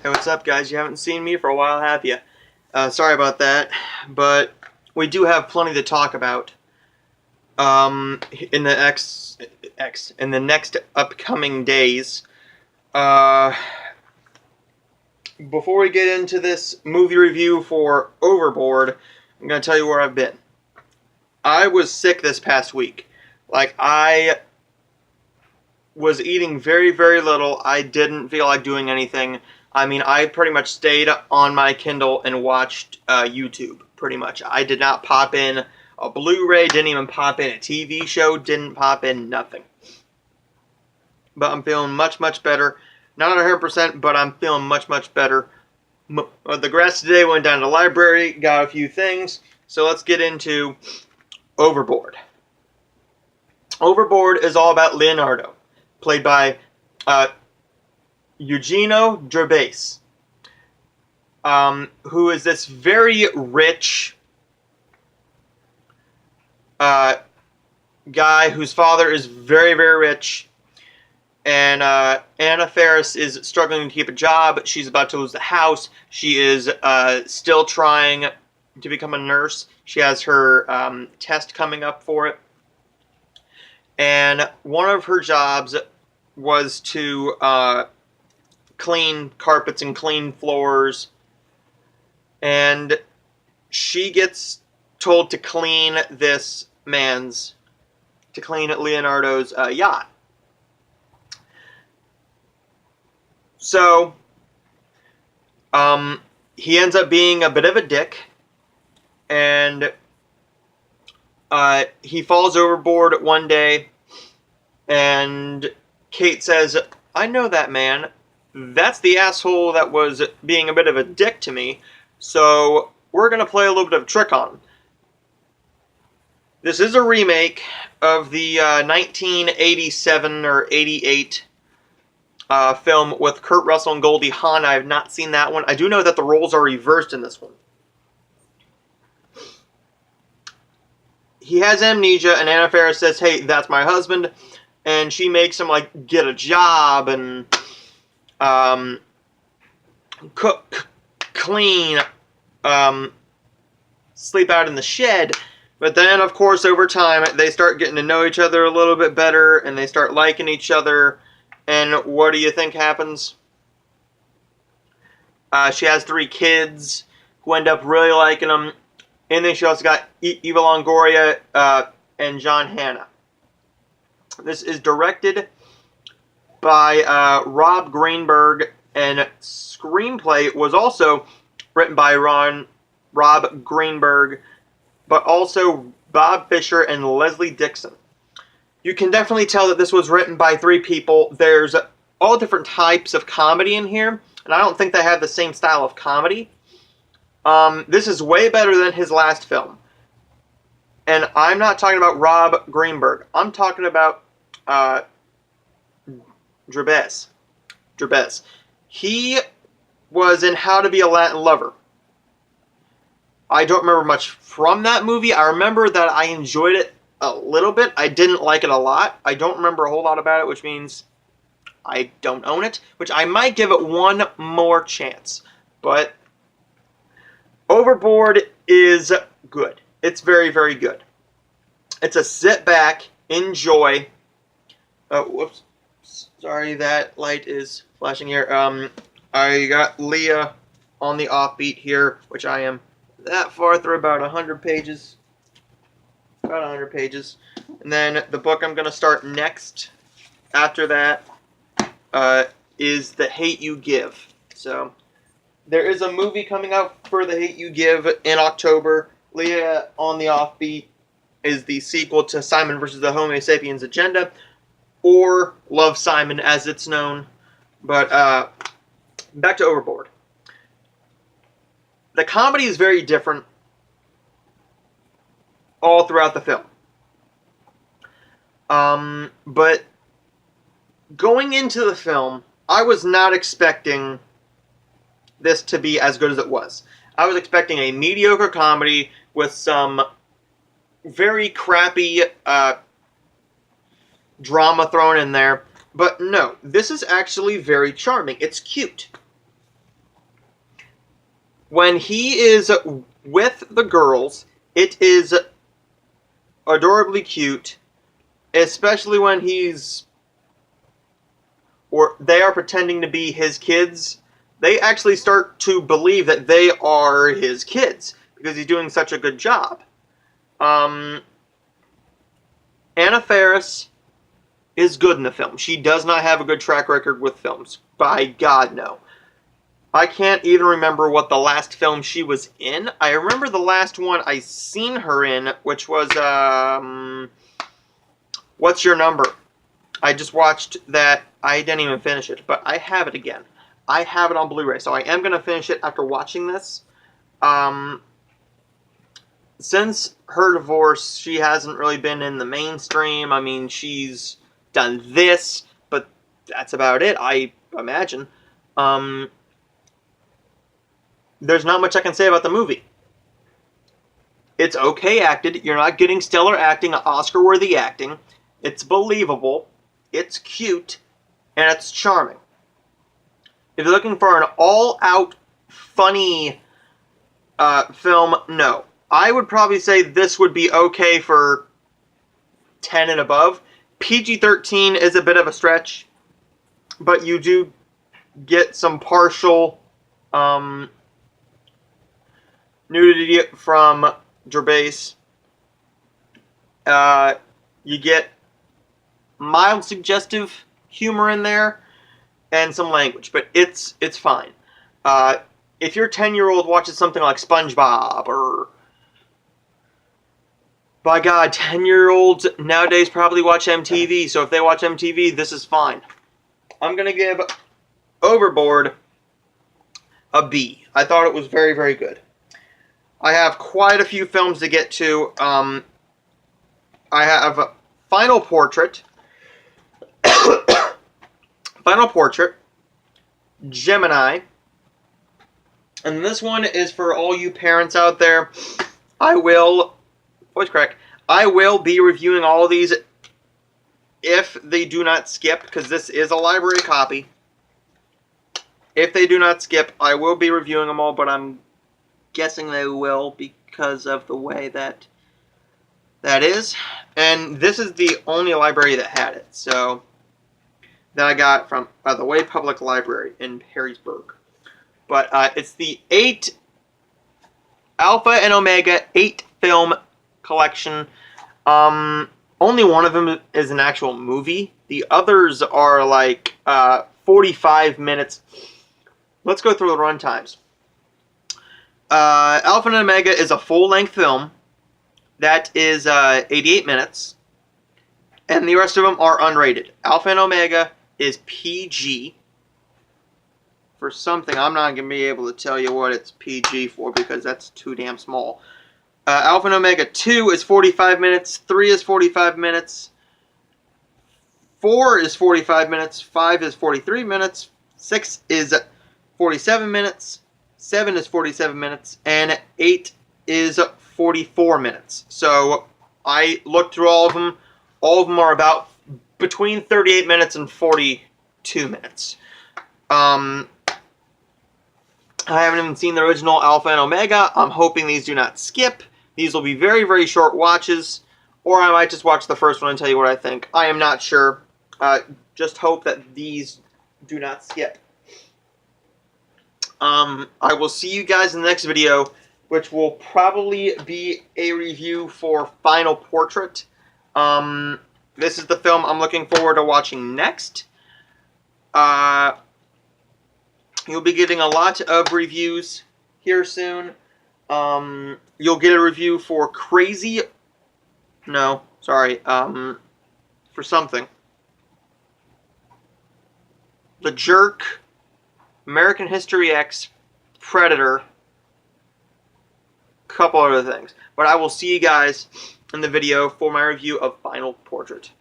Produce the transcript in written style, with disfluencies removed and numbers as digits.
Hey, what's up, guys? You haven't seen me for a while, have you? Sorry about that, but we do have plenty to talk about in the next upcoming days. Uh, Before we get into this movie review for Overboard, I'm gonna tell you where I've been. I was sick this past week. I was eating very, very little. I didn't feel like doing anything. I mean, I pretty much stayed on my Kindle and watched YouTube, pretty much. I did not pop in a Blu-ray, didn't even pop in a TV show, didn't pop in nothing. But I'm feeling much, much better. Not 100%, but I'm feeling much, much better. The grass today went down to the library, got a few things. So let's get into Overboard. Overboard is all about Leonardo, played by Eugenio Derbez, who is this very rich guy whose father is very, very rich. And Anna Faris is struggling to keep a job. She's about to lose the house. She is still trying to become a nurse. She has her test coming up for it. And one of her jobs was to clean carpets and clean floors. And she gets told to clean Leonardo's yacht. So, he ends up being a bit of a dick, and he falls overboard one day, and Kate says, "I know that man. That's the asshole that was being a bit of a dick to me, so we're going to play a little bit of trick on him." This is a remake of the 1987 or 88 film with Kurt Russell and Goldie Hawn. I have not seen that one. I do know that the roles are reversed in this one. He has amnesia, and Anna Faris says, "Hey, that's my husband," and she makes him get a job and cook, clean, sleep out in the shed. But then, of course, over time, they start getting to know each other a little bit better, and they start liking each other. And what do you think happens? She has 3 kids who end up really liking them. And then she also got Eva Longoria and John Hannah. This is directed by Rob Greenberg, and screenplay was also written by Rob Greenberg, but also Bob Fisher and Leslie Dixon. You can definitely tell that this was written by 3 people. There's all different types of comedy in here, and I don't think they have the same style of comedy. This is way better than his last film. And I'm not talking about Rob Greenberg. I'm talking about Derbez. He was in How to Be a Latin Lover. I don't remember much from that movie. I remember that I enjoyed it a little bit. I didn't like it a lot. I don't remember a whole lot about it, which means I don't own it, which I might give it one more chance. But Overboard is good. It's very, very good. It's a sit back, enjoy. Oh, whoops. Sorry, that light is flashing here. I got Leah on the offbeat here, which I am that far through about 100 pages. About 100 pages. And then the book I'm going to start next after that is The Hate You Give. So there is a movie coming out for The Hate You Give in October. Leah on the Offbeat is the sequel to Simon vs. the Homo Sapiens Agenda, or Love, Simon as it's known. But back to Overboard. The comedy is very different all throughout the film. But going into the film, I was not expecting this to be as good as it was. I was expecting a mediocre comedy with some very crappy drama thrown in there. But no, this is actually very charming. It's cute. when he is with the girls, it is adorably cute, especially when they are pretending to be his kids. They actually start to believe that they are his kids because he's doing such a good job. Anna Faris is good in the film. She does not have a good track record with films. By God, no. I can't even remember what the last film she was in. I remember the last one I seen her in, which was, What's Your Number? I just watched that. I didn't even finish it, but I have it again. I have it on Blu-ray, so I am going to finish it after watching this. Since her divorce, she hasn't really been in the mainstream. I mean, she's done this, but that's about it, I imagine. There's not much I can say about the movie. It's okay acted. You're not getting stellar acting, Oscar-worthy acting. It's believable. It's cute. And it's charming. If you're looking for an all-out, funny film, no. I would probably say this would be okay for 10 and above. PG-13 is a bit of a stretch, but you do get some partial nudity from Gervais. You get mild suggestive humor in there and some language, but it's fine. If your 10-year-old watches something like SpongeBob, or by God, 10-year-olds nowadays probably watch MTV, so if they watch MTV, this is fine. I'm going to give Overboard a B. I thought it was very, very good. I have quite a few films to get to. I have Final Portrait, Final Portrait, Gemini, and this one is for all you parents out there. Voice crack. I will be reviewing all of these if they do not skip, because this is a library copy. If they do not skip, I will be reviewing them all, but I'm guessing they will because of the way that is. And this is the only library that had it, so that I got from the Way Public Library in Harrisburg. But it's the Alpha and Omega 8-film collection. Only one of them is an actual movie. The others are like 45 minutes. Let's go through the run times. Alpha and Omega is a full-length film that is 88 minutes, and the rest of them are unrated. Alpha and Omega is PG for something. I'm not going to be able to tell you what it's PG for because that's too damn small. Alpha and Omega 2 is 45 minutes, 3 is 45 minutes, 4 is 45 minutes, 5 is 43 minutes, 6 is 47 minutes, 7 is 47 minutes, and 8 is 44 minutes. So I looked through all of them. All of them are about between 38 minutes and 42 minutes. I haven't even seen the original Alpha and Omega. I'm hoping these do not skip. These will be very, very short watches, or I might just watch the first one and tell you what I think. I am not sure. Just hope that these do not skip. I will see you guys in the next video, which will probably be a review for Final Portrait. This is the film I'm looking forward to watching next. You'll be getting a lot of reviews here soon. You'll get a review for Crazy... No, sorry. For something. The Jerk, American History X, Predator, couple other things. But I will see you guys in the video for my review of Final Portrait.